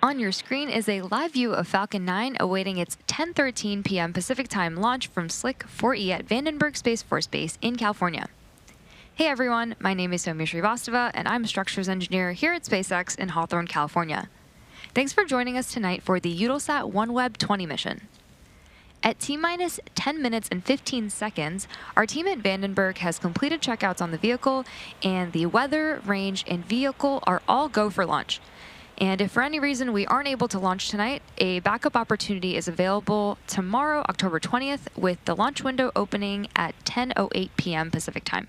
On your screen is a live view of Falcon 9 awaiting its 10:13 p.m. Pacific Time launch from Slick 4E at Vandenberg Space Force Base in California. Hey everyone, my name is Soumya Srivastava, and I'm a structures engineer here at SpaceX in Hawthorne, California. Thanks for joining us tonight for the Eutelsat OneWeb 20 mission. At T-minus 10 minutes and 15 seconds, our team at Vandenberg has completed checkouts on the vehicle, and the weather, range, and vehicle are all go for launch. And if for any reason we aren't able to launch tonight, a backup opportunity is available tomorrow, October 20th, with the launch window opening at 10:08 p.m. Pacific Time.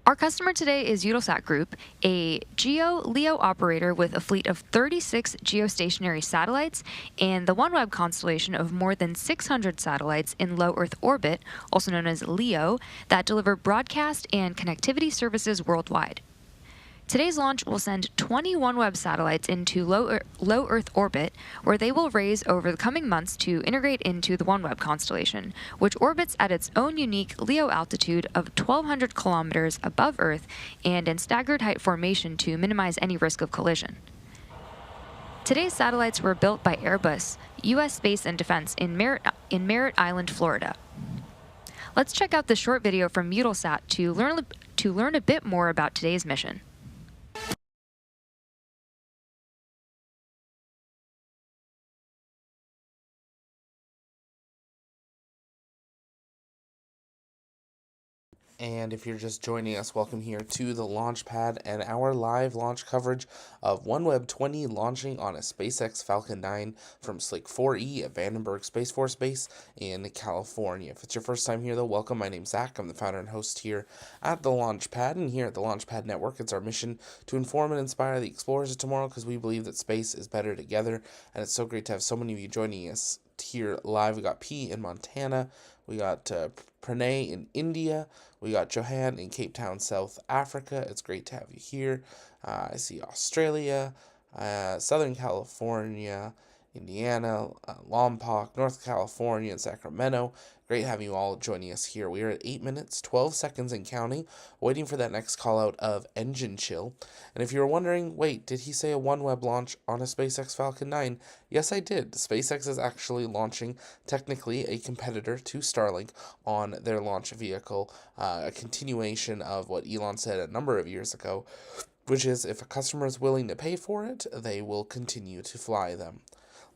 Our customer today is Eutelsat Group, a GEO-LEO operator with a fleet of 36 geostationary satellites and the OneWeb constellation of more than 600 satellites in low Earth orbit, also known as LEO, that deliver broadcast and connectivity services worldwide. Today's launch will send 20 OneWeb satellites into low Earth orbit, where they will raise over the coming months to integrate into the OneWeb constellation, which orbits at its own unique LEO altitude of 1,200 kilometers above Earth and in staggered height formation to minimize any risk of collision. Today's satellites were built by Airbus, U.S. Space and Defense in Merritt Island, Florida. Let's check out this short video from Eutelsat to learn a bit more about today's mission. And if you're just joining us, welcome here to the launch pad and our live launch coverage of OneWeb 20 launching on a SpaceX Falcon 9 from Slick 4E at Vandenberg Space Force Base in California. If it's your first time here, though, welcome. My name's Zach. I'm the founder and host here at the launch pad. And here at the launch pad network, it's our mission to inform and inspire the explorers of tomorrow, because we believe that space is better together. And it's so great to have so many of you joining us here live. We got P in Montana. We got Pranay in India. We got Johan in Cape Town, South Africa. It's great to have you here. I see Australia, Southern California, Indiana, Lompoc, North California, and Sacramento. Great having you all joining us here. We are at 8 minutes, 12 seconds and counting, waiting for that next call out of engine chill. And if you were wondering, wait, did he say a OneWeb launch on a SpaceX Falcon 9? Yes, I did. SpaceX is actually launching, technically, a competitor to Starlink on their launch vehicle, a continuation of what Elon said a number of years ago, which is if a customer is willing to pay for it, they will continue to fly them.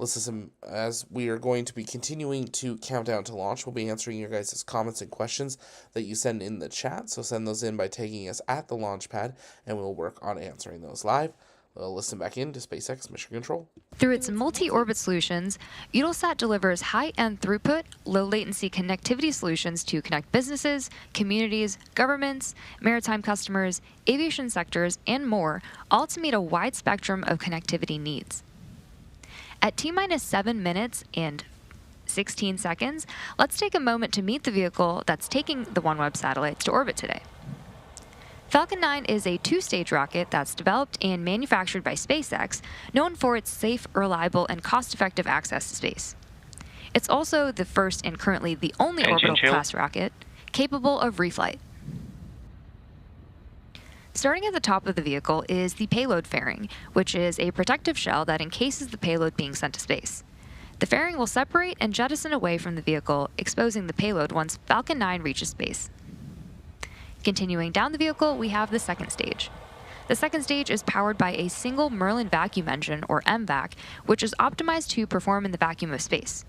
Listen, as we are going to be continuing to count down to launch, we'll be answering your guys' comments and questions that you send in the chat. So send those in by tagging us at the launch pad, and we'll work on answering those live. We'll listen back in to SpaceX Mission Control. Through its multi-orbit solutions, Eutelsat delivers high-end throughput, low-latency connectivity solutions to connect businesses, communities, governments, maritime customers, aviation sectors, and more, all to meet a wide spectrum of connectivity needs. At T-minus 7 minutes and 16 seconds, let's take a moment to meet the vehicle that's taking the OneWeb satellites to orbit today. Falcon 9 is a two-stage rocket that's developed and manufactured by SpaceX, known for its safe, reliable, and cost-effective access to space. It's also the first and currently the only orbital-class rocket capable of reflight. Starting at the top of the vehicle is the payload fairing, which is a protective shell that encases the payload being sent to space. The fairing will separate and jettison away from the vehicle, exposing the payload once Falcon 9 reaches space. Continuing down the vehicle, we have the second stage. The second stage is powered by a single Merlin vacuum engine, or MVAC, which is optimized to perform in the vacuum of space.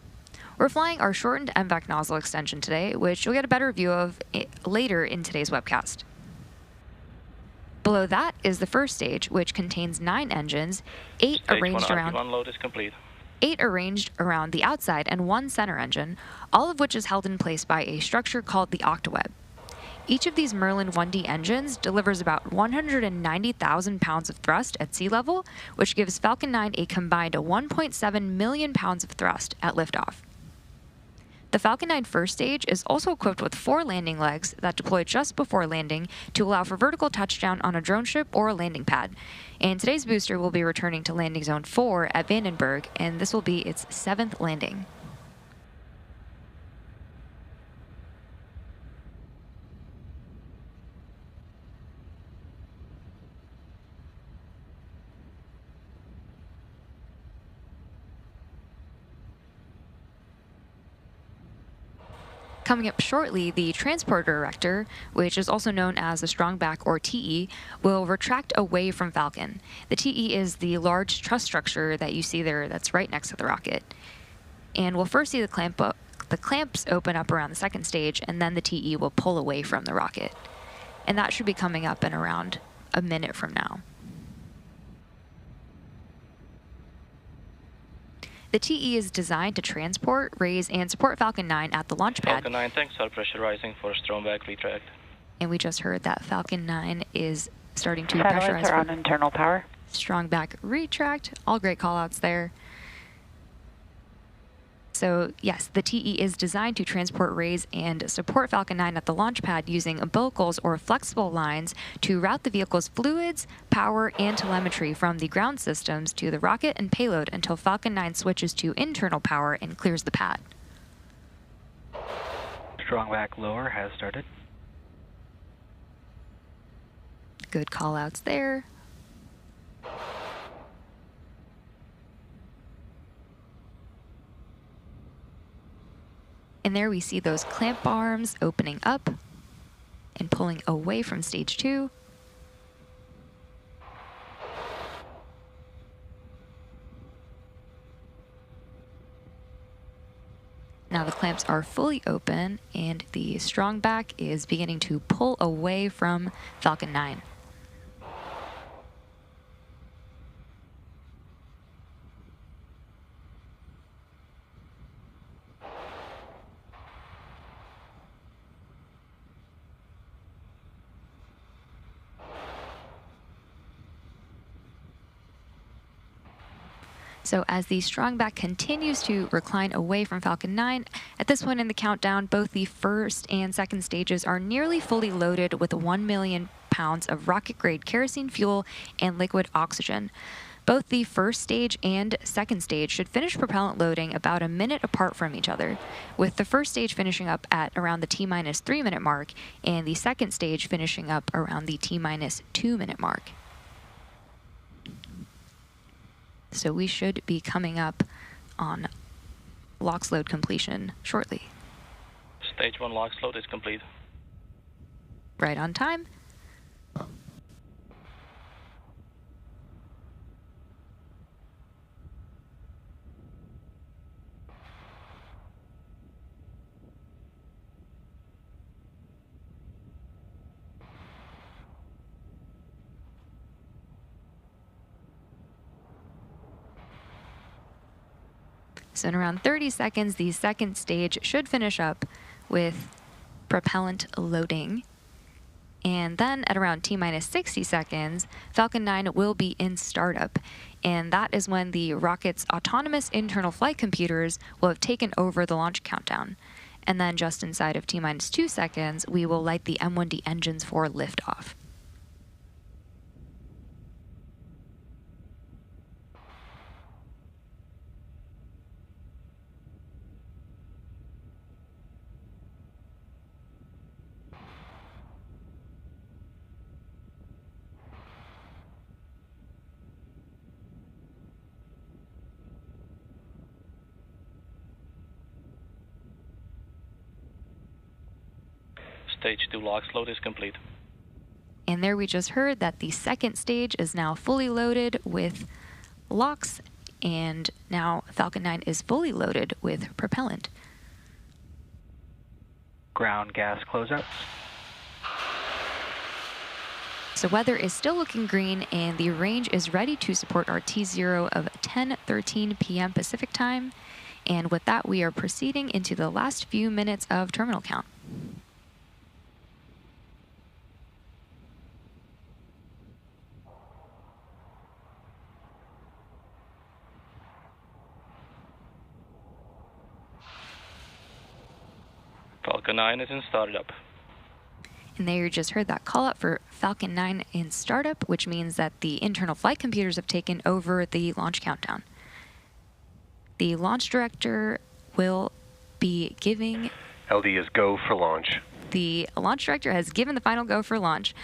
We're flying our shortened MVAC nozzle extension today, which you'll get a better view of later in today's webcast. Below that is the first stage, which contains 9 engines, 8 arranged around the outside and 1 center engine, all of which is held in place by a structure called the octaweb. Each of these Merlin 1D engines delivers about 190,000 pounds of thrust at sea level, which gives Falcon 9 a combined 1.7 million pounds of thrust at liftoff. The Falcon 9 first stage is also equipped with 4 landing legs that deploy just before landing to allow for vertical touchdown on a drone ship or a landing pad. And today's booster will be returning to landing zone 4 at Vandenberg, and this will be its 7th landing. Coming up shortly, the transport director, which is also known as the strongback or TE, will retract away from Falcon. The TE is the large truss structure that you see there that's right next to the rocket. And we'll first see the clamps open up around the second stage, and then the TE will pull away from the rocket. And that should be coming up in around a minute from now. The TE is designed to transport, raise, and support Falcon 9 at the launch pad. Falcon 9, thanks. Are pressurizing for strongback retract. And we just heard that Falcon 9 is starting to Satellites pressurize are on internal power. strongback retract. All great callouts there. So yes, the TE is designed to transport, raise, and support Falcon 9 at the launch pad using umbilicals or flexible lines to route the vehicle's fluids, power, and telemetry from the ground systems to the rocket and payload until Falcon 9 switches to internal power and clears the pad. Strongback lower has started. Good callouts there. And there we see those clamp arms opening up and pulling away from stage 2. Now the clamps are fully open and the strongback is beginning to pull away from Falcon 9. So as the strongback continues to recline away from Falcon 9, at this point in the countdown, both the first and second stages are nearly fully loaded with 1 million pounds of rocket-grade kerosene fuel and liquid oxygen. Both the first stage and second stage should finish propellant loading about a minute apart from each other, with the first stage finishing up at around the T-minus 3 minute mark and the second stage finishing up around the T-minus 2 minute mark. So we should be coming up on LOX load completion shortly. Stage 1 LOX load is complete. Right on time. So in around 30 seconds, the second stage should finish up with propellant loading. And then at around T-minus 60 seconds, Falcon 9 will be in startup. And that is when the rocket's autonomous internal flight computers will have taken over the launch countdown. And then just inside of T-minus 2 seconds, we will light the M1D engines for liftoff. Stage 2 LOX load is complete. And there we just heard that the second stage is now fully loaded with LOX, and now Falcon 9 is fully loaded with propellant. Ground gas closeouts. So weather is still looking green, and the range is ready to support our T0 of 10:13 p.m. Pacific time. And with that, we are proceeding into the last few minutes of terminal count. Falcon 9 is in startup. And there you just heard that call out for Falcon 9 in startup, which means that the internal flight computers have taken over the launch countdown. The launch director will be giving... LD is go for launch. The launch director has given the final go for launch.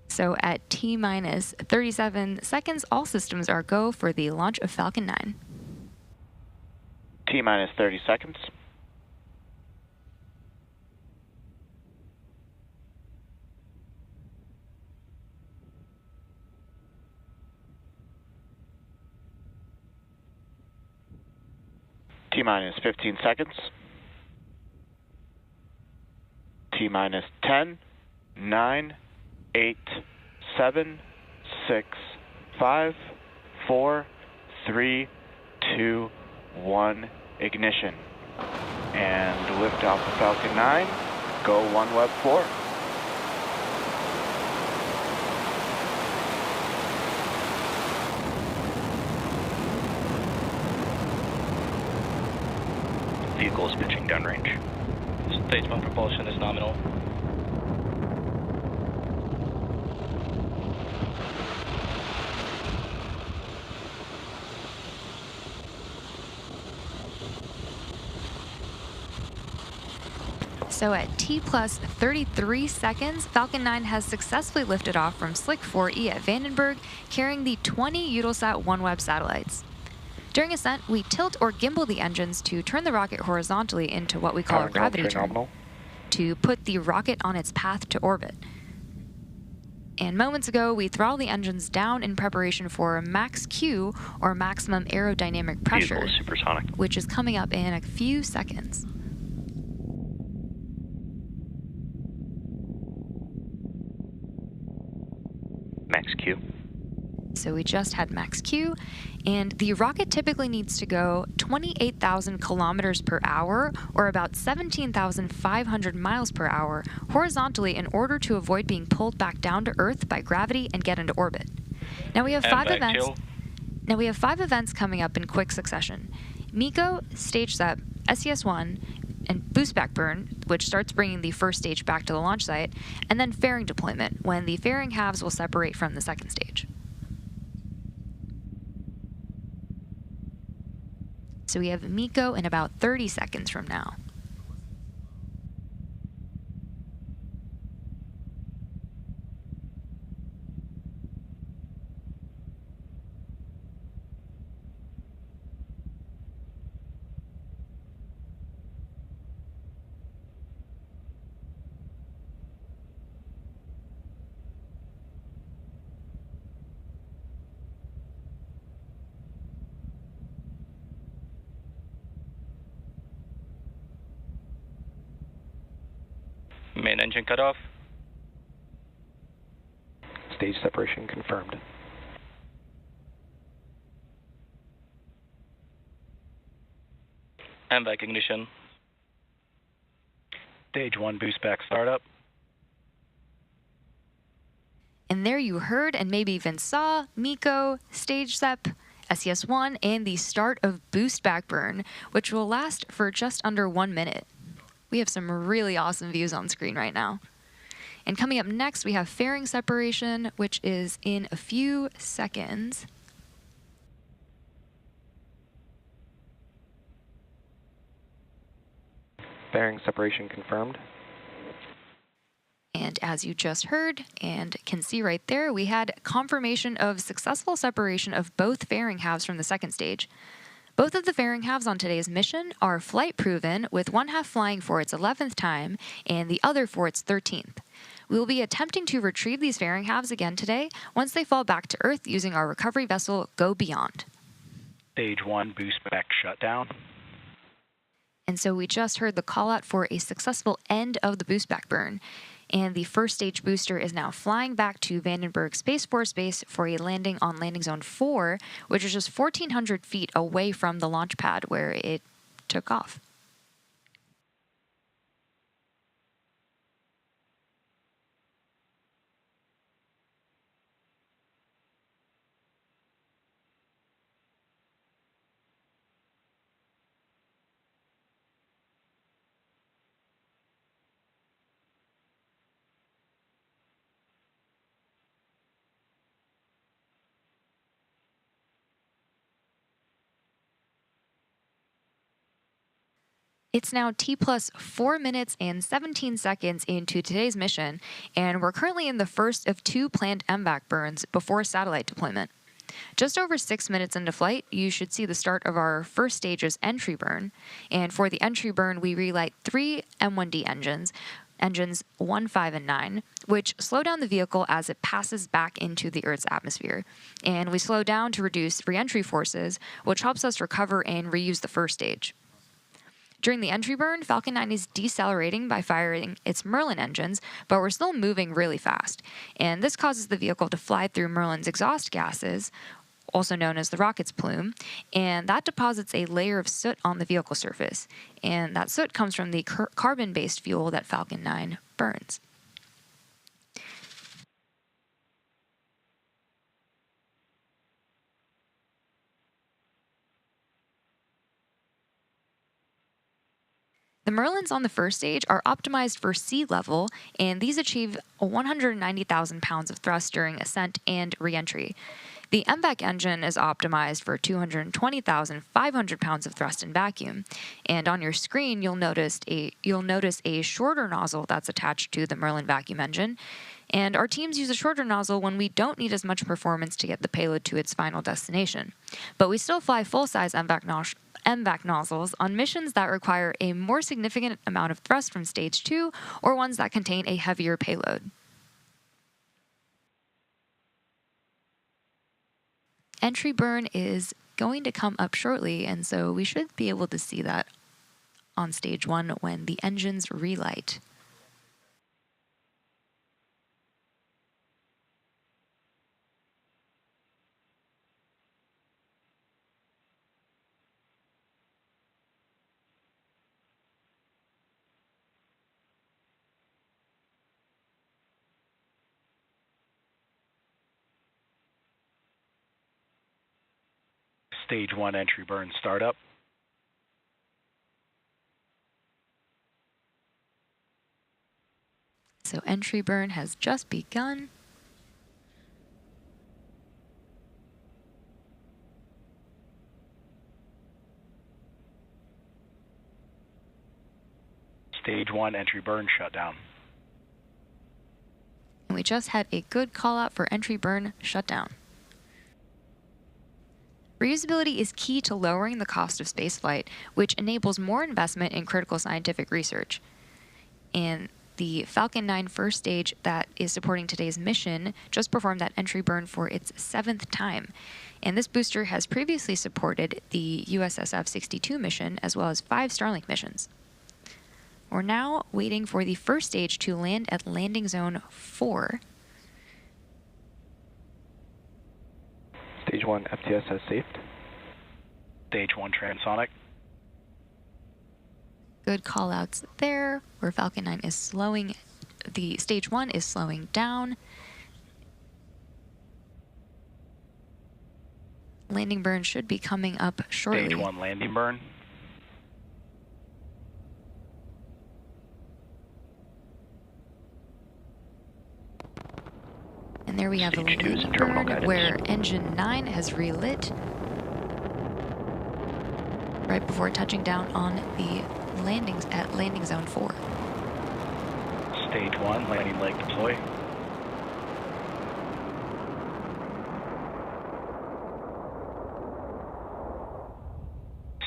So at T-minus 37 seconds, all systems are go for the launch of Falcon 9. T-minus 30 seconds. T-minus 15 seconds. T-minus 10, 9, 8, 7, 6, 5, 4, 3, 2, 1, ignition. And liftoff of Falcon 9, go OneWeb 4. Vehicle is pitching downrange. Stage 1 propulsion is nominal. So at T plus 33 seconds, Falcon 9 has successfully lifted off from Slick 4E at Vandenberg, carrying the 20 Eutelsat OneWeb satellites. During ascent, we tilt or gimbal the engines to turn the rocket horizontally into what we call a gravity turn, to put the rocket on its path to orbit. And moments ago, we throttled the engines down in preparation for max Q, or maximum aerodynamic pressure, Vehicle is supersonic. which is coming up in a few seconds. Max Q. So we just had max Q, and the rocket typically needs to go 28,000 kilometers per hour, or about 17,500 miles per hour, horizontally in order to avoid being pulled back down to Earth by gravity and get into orbit. Now we have five events coming up in quick succession. MECO, stage SEP, SES-1, and boost back burn, which starts bringing the first stage back to the launch site, and then fairing deployment, when the fairing halves will separate from the second stage. So we have MECO in about 30 seconds from now. Main engine cut off. Stage separation confirmed. MVAC ignition. Stage 1 boost back startup. And there you heard and maybe even saw MECO, stage SEP, SES-1, and the start of boost back burn, which will last for just under 1 minute. We have some really awesome views on screen right now. And coming up next, we have fairing separation, which is in a few seconds. Fairing separation confirmed. And as you just heard and can see right there, we had confirmation of successful separation of both fairing halves from the second stage. Both of the fairing halves on today's mission are flight proven, with one half flying for its 11th time and the other for its 13th. We will be attempting to retrieve these fairing halves again today once they fall back to Earth using our recovery vessel Go Beyond. Stage 1 boost back shutdown. And so we just heard the call out for a successful end of the boost back burn. And the first stage booster is now flying back to Vandenberg Space Force Base for a landing on Landing Zone 4, which is just 1,400 feet away from the launch pad where it took off. It's now T plus 4 minutes and 17 seconds into today's mission, and we're currently in the first of 2 planned MVAC burns before satellite deployment. Just over 6 minutes into flight, you should see the start of our first stage's entry burn, and for the entry burn, we relight 3 M1D engines 1, 5, and 9, which slow down the vehicle as it passes back into the Earth's atmosphere. And we slow down to reduce re-entry forces, which helps us recover and reuse the first stage. During the entry burn, Falcon 9 is decelerating by firing its Merlin engines, but we're still moving really fast. And this causes the vehicle to fly through Merlin's exhaust gases, also known as the rocket's plume, and that deposits a layer of soot on the vehicle surface. And that soot comes from the carbon-based fuel that Falcon 9 burns. The Merlins on the first stage are optimized for sea level, and these achieve 190,000 pounds of thrust during ascent and reentry. The MVAC engine is optimized for 220,500 pounds of thrust in vacuum, and on your screen you'll notice a shorter nozzle that's attached to the Merlin vacuum engine. And our teams use a shorter nozzle when we don't need as much performance to get the payload to its final destination. But we still fly full-size MVAC nozzles on missions that require a more significant amount of thrust from Stage 2 or ones that contain a heavier payload. Entry burn is going to come up shortly, and so we should be able to see that on Stage 1 when the engines relight. Stage 1 entry burn startup. So entry burn has just begun. Stage 1 entry burn shutdown. And we just had a good call out for entry burn shutdown. Reusability is key to lowering the cost of spaceflight, which enables more investment in critical scientific research. And the Falcon 9 first stage that is supporting today's mission just performed that entry burn for its 7th time. And this booster has previously supported the USSF 62 mission as well as 5 Starlink missions. We're now waiting for the first stage to land at landing zone 4. Stage 1 FTS has safed. Stage 1 transonic. Good call-outs there, where Falcon 9 is slowing. The Stage 1 is slowing down. Landing burn should be coming up shortly. Stage 1 landing burn. And there we have a Stage 2 is landing terminal burn guidance. where engine 9 has relit right before touching down on the landings at landing zone 4. Stage 1 landing leg deploy.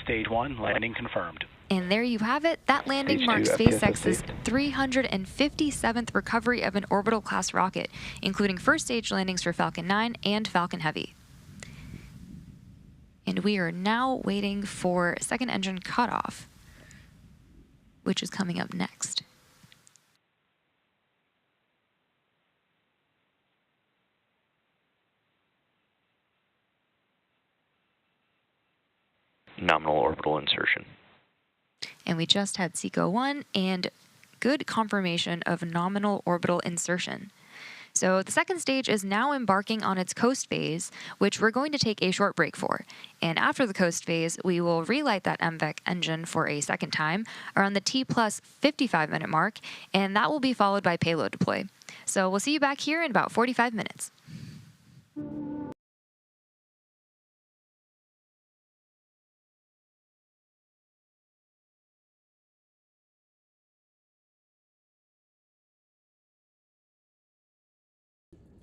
Stage 1 landing confirmed. And there you have it. That landing Stage marks 2 SpaceX's FTS 357th recovery of an orbital class rocket, including first stage landings for Falcon 9 and Falcon Heavy. And we are now waiting for second engine cutoff, which is coming up next. Nominal orbital insertion. And we just had SECO 1 and good confirmation of nominal orbital insertion. So the second stage is now embarking on its coast phase, which we're going to take a short break for. And after the coast phase, we will relight that MVAC engine for a second time around the T plus 55-minute mark, and that will be followed by payload deploy. So we'll see you back here in about 45 minutes.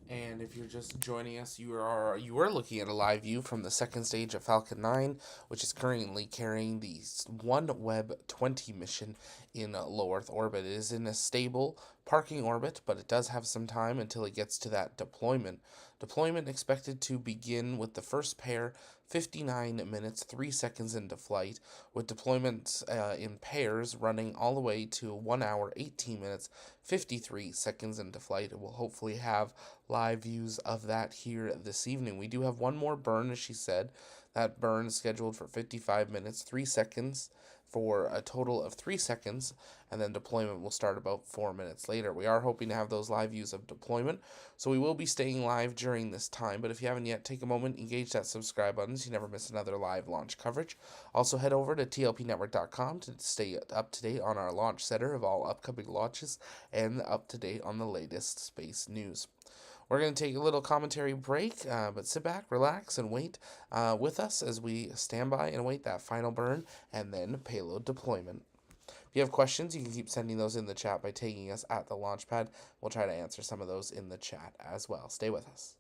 And if you're just joining us, you are looking at a live view from the second stage of Falcon 9, which is currently carrying the OneWeb 20 mission in low Earth orbit. It is in a stable parking orbit, but it does have some time until it gets to that deployment. Deployment expected to begin with the first pair 59 minutes 3 seconds into flight, with deployments in pairs running all the way to 1 hour 18 minutes 53 seconds into flight. We'll hopefully have live views of that here this evening. We do have one more burn, as she said. That burn is scheduled for 55 minutes 3 seconds for a total of 3 seconds, and then deployment will start about 4 minutes later. We are hoping to have those live views of deployment, so we will be staying live during this time, but if you haven't yet, take a moment, engage that subscribe button so you never miss another live launch coverage. Also head over to tlpnetwork.com to stay up to date on our launch center of all upcoming launches and up to date on the latest space news. We're going to take a little commentary break, but sit back, relax, and wait with us as we stand by and await that final burn and then payload deployment. If you have questions, you can keep sending those in the chat by tagging us at the launch pad. We'll try to answer some of those in the chat as well. Stay with us.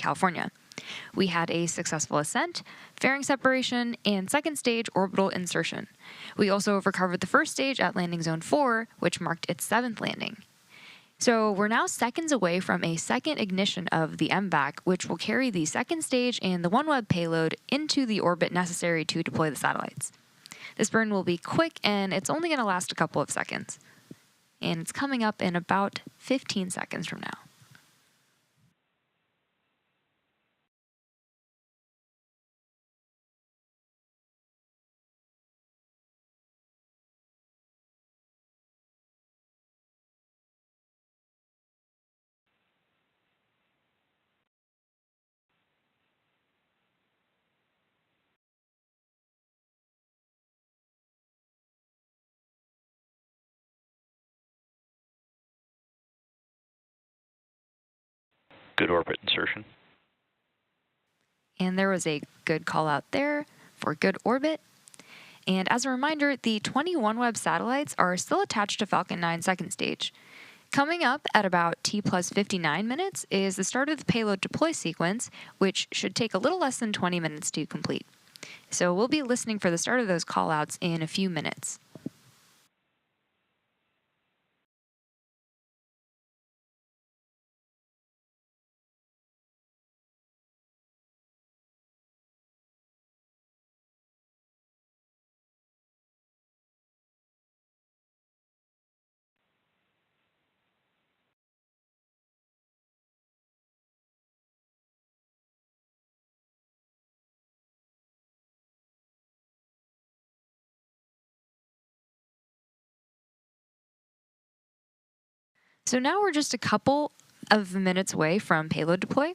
California. We had a successful ascent, fairing separation, and second stage orbital insertion. We also recovered the first stage at landing zone 4, which marked its 7th landing. So we're now seconds away from a second ignition of the MVAC, which will carry the second stage and the OneWeb payload into the orbit necessary to deploy the satellites. This burn will be quick, and it's only going to last a couple of seconds. And it's coming up in about 15 seconds from now. Good orbit insertion. And there was a good call out there for good orbit. And as a reminder, the 20 OneWeb satellites are still attached to Falcon 9 second stage. Coming up at about T plus 59 minutes is the start of the payload deploy sequence, which should take a little less than 20 minutes to complete. So we'll be listening for the start of those callouts in a few minutes. So now we're just a couple of minutes away from payload deploy,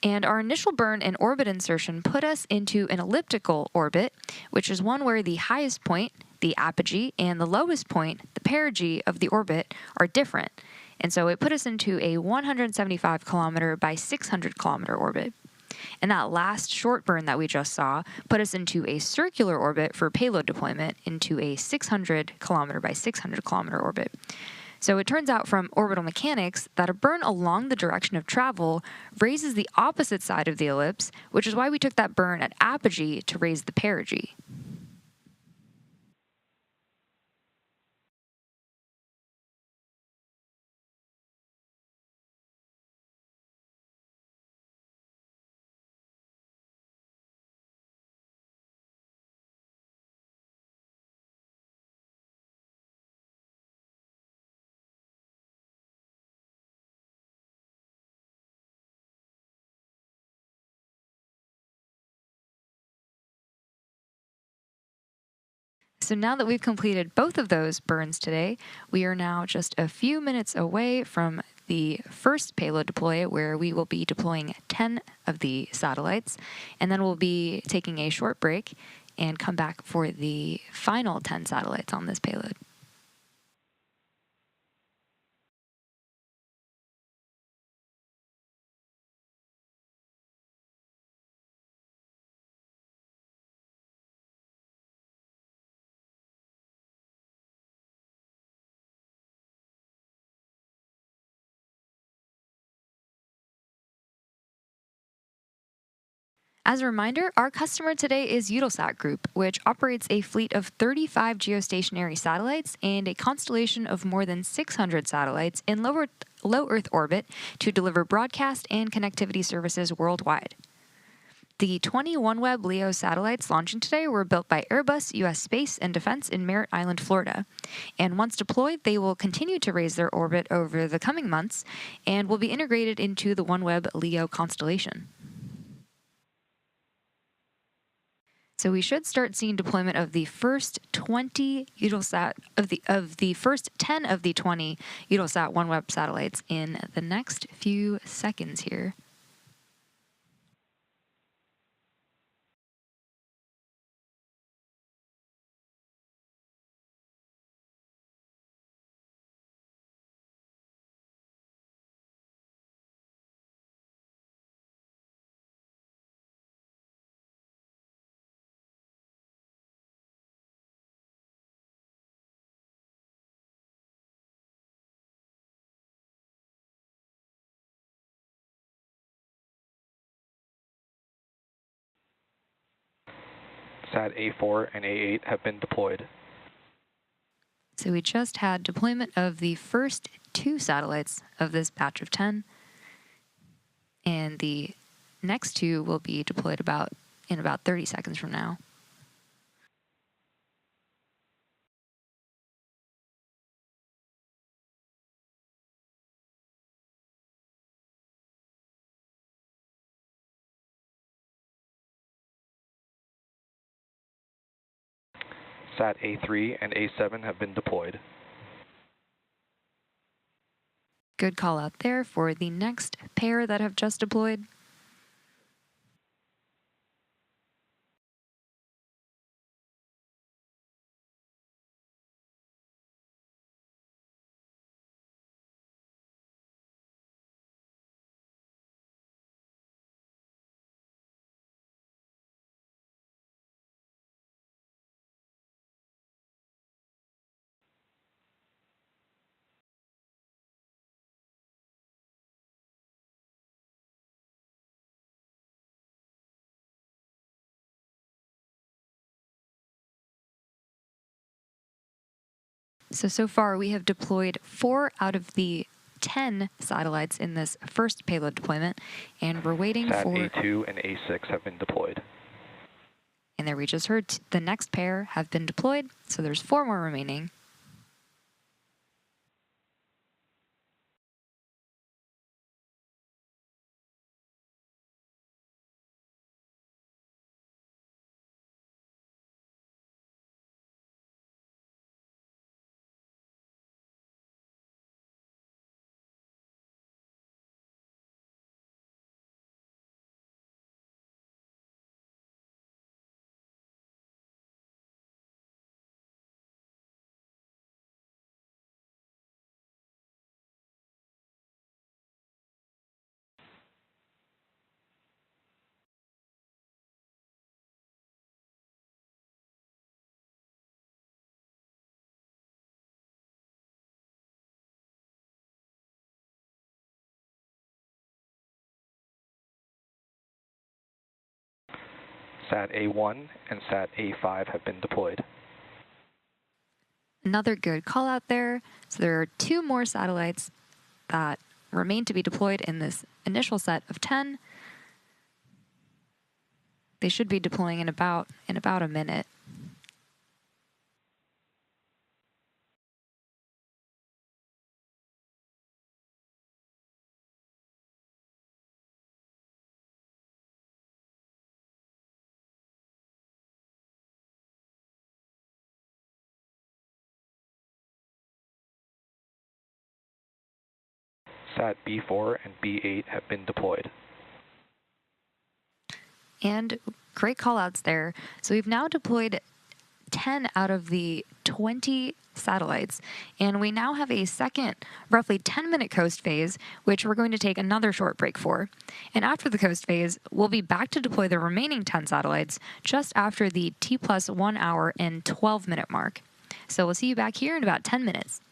and our initial burn and orbit insertion put us into an elliptical orbit, which is one where the highest point, the apogee, and the lowest point, the perigee of the orbit, are different. And so it put us into a 175 kilometer by 600 kilometer orbit. And that last short burn that we just saw put us into a circular orbit for payload deployment into a 600 kilometer by 600 kilometer orbit. So it turns out from orbital mechanics that a burn along the direction of travel raises the opposite side of the ellipse, which is why we took that burn at apogee to raise the perigee. So now that we've completed both of those burns today, we are now just a few minutes away from the first payload deploy, where we will be deploying 10 of the satellites, and then we'll be taking a short break and come back for the final 10 satellites on this payload. As a reminder, our customer today is Eutelsat Group, which operates a fleet of 35 geostationary satellites and a constellation of more than 600 satellites in low Earth orbit to deliver broadcast and connectivity services worldwide. The 20 OneWeb LEO satellites launching today were built by Airbus U.S. Space and Defense in Merritt Island, Florida. And once deployed, they will continue to raise their orbit over the coming months and will be integrated into the OneWeb LEO constellation. So we should start seeing deployment of the first 20 Eutelsat of the first 10 of the 20 Eutelsat OneWeb satellites in the next few seconds here. Sat A4 and A8 have been deployed. So we just had deployment of the first 2 satellites of this batch of 10, and the next 2 will be deployed in about 30 seconds from now. Sat A3 and A7 have been deployed. Good call out there for the next pair that have just deployed. So far we have deployed 4 out of the 10 satellites in this first payload deployment, and we're waiting Sat for... A2 and A6 have been deployed. And there we just heard the next pair have been deployed, so there's 4 more remaining. Sat A1 and Sat A5 have been deployed. Another good call out there. So there are 2 more satellites that remain to be deployed in this initial set of 10. They should be deploying in about a minute. Sat B4 and B8 have been deployed. And great call outs there. So we've now deployed 10 out of the 20 satellites, and we now have a second roughly 10-minute coast phase, which we're going to take another short break for. And after the coast phase, we'll be back to deploy the remaining 10 satellites just after the T plus 1 hour and 12-minute mark. So we'll see you back here in about 10 minutes.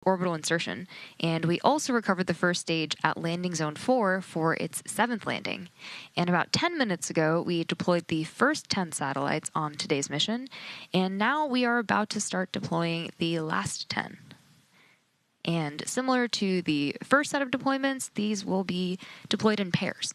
orbital insertion, and we also recovered the first stage at landing zone 4 for its 7th landing. And about 10 minutes ago, we deployed the first 10 satellites on today's mission, and now we are about to start deploying the last 10. And similar to the first set of deployments, these will be deployed in pairs.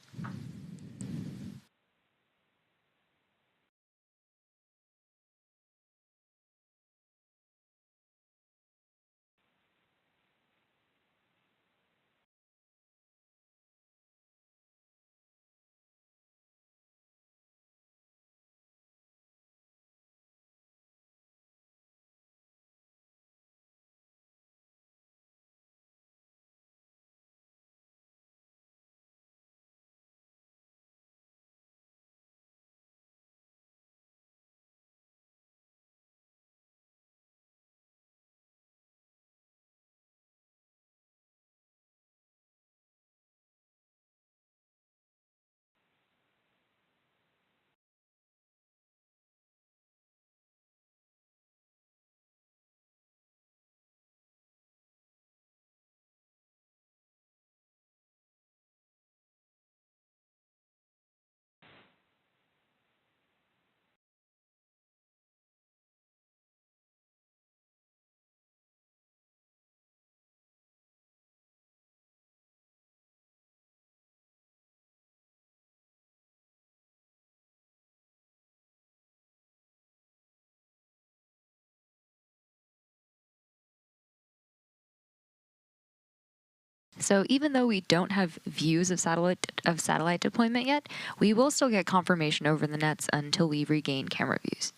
So even though we don't have views of satellite deployment yet, we will still get confirmation over the nets until we regain camera views.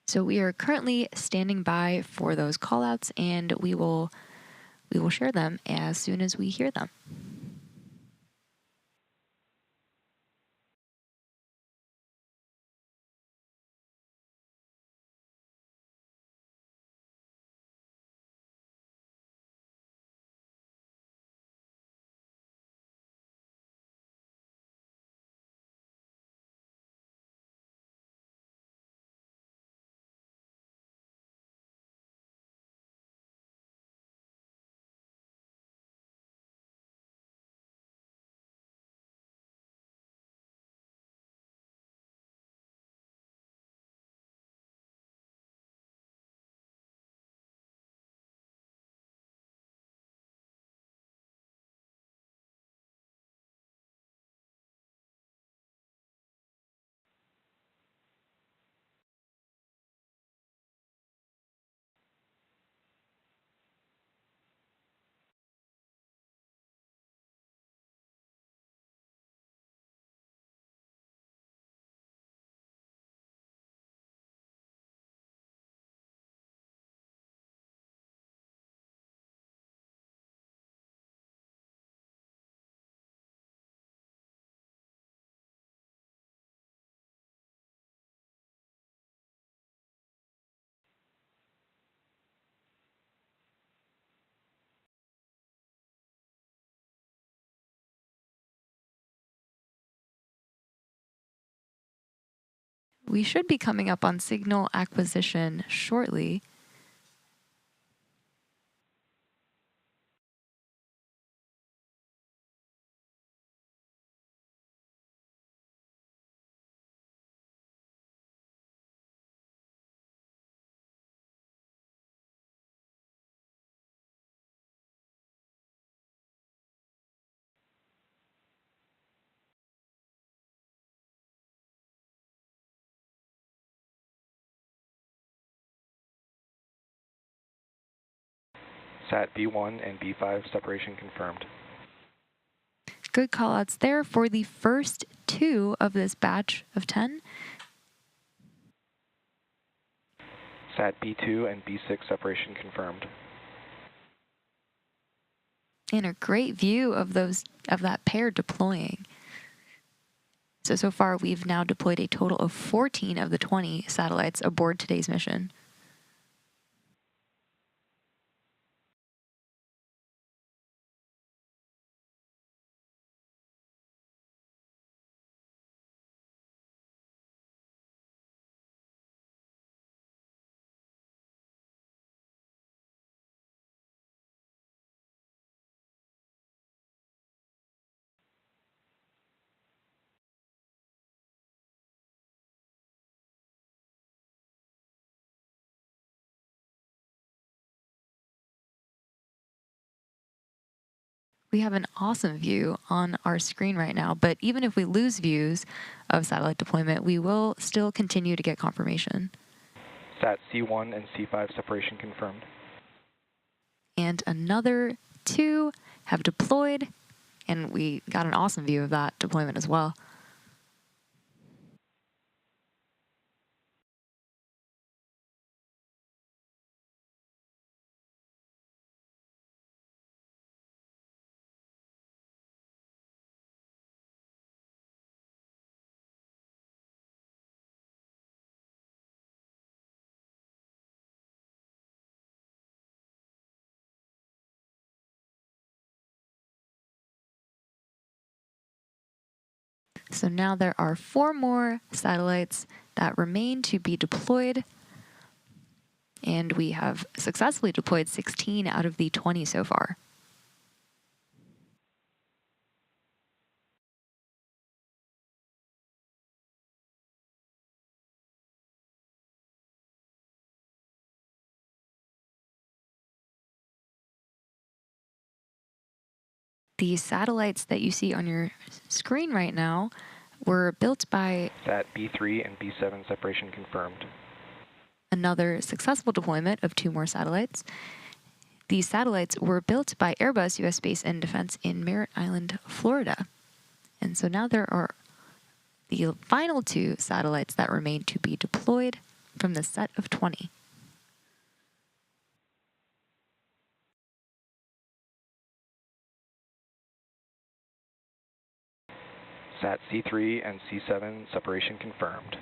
So we are currently standing by for those callouts, and we will share them as soon as we hear them. We should be coming up on signal acquisition shortly. Sat B1 and B5 separation confirmed. Good callouts there for the first 2 of this batch of 10. Sat B2 and B6 separation confirmed. And a great view of that pair deploying. So far we've now deployed a total of 14 of the 20 satellites aboard today's mission. we have an awesome view on our screen right now, but even if we lose views of satellite deployment, we will still continue to get confirmation. Sat C1 and C5 separation confirmed. And another 2 have deployed, and we got an awesome view of that deployment as well. So now there are 4 more satellites that remain to be deployed, and we have successfully deployed 16 out of the 20 so far. The satellites that you see on your screen right now were built by Sat B3 and B7 separation confirmed. another successful deployment of 2 more satellites. These satellites were built by Airbus US Space and Defense in Merritt Island, Florida. And so now there are the final 2 satellites that remain to be deployed from the set of 20. Sat C3 and C7 separation confirmed.